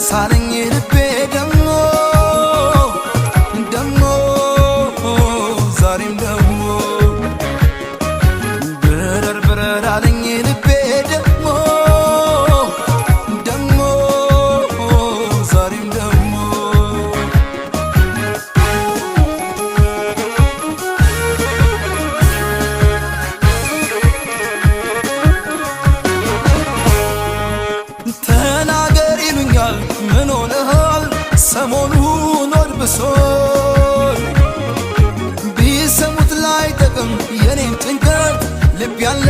ሳለኝ ልቤ ደሞ ደሞ ዛሬም ደሞ ብረር ብረር አለኝ ልቤ ደሞ ደሞ ዛሬም ደሞ ተናገር ይሉኛል ምን ሆነሃል ሰሞኑን ወድብሶል ቢሰሙት ላይ ጠቅም የኔም ጭንቀት ልብ ያለ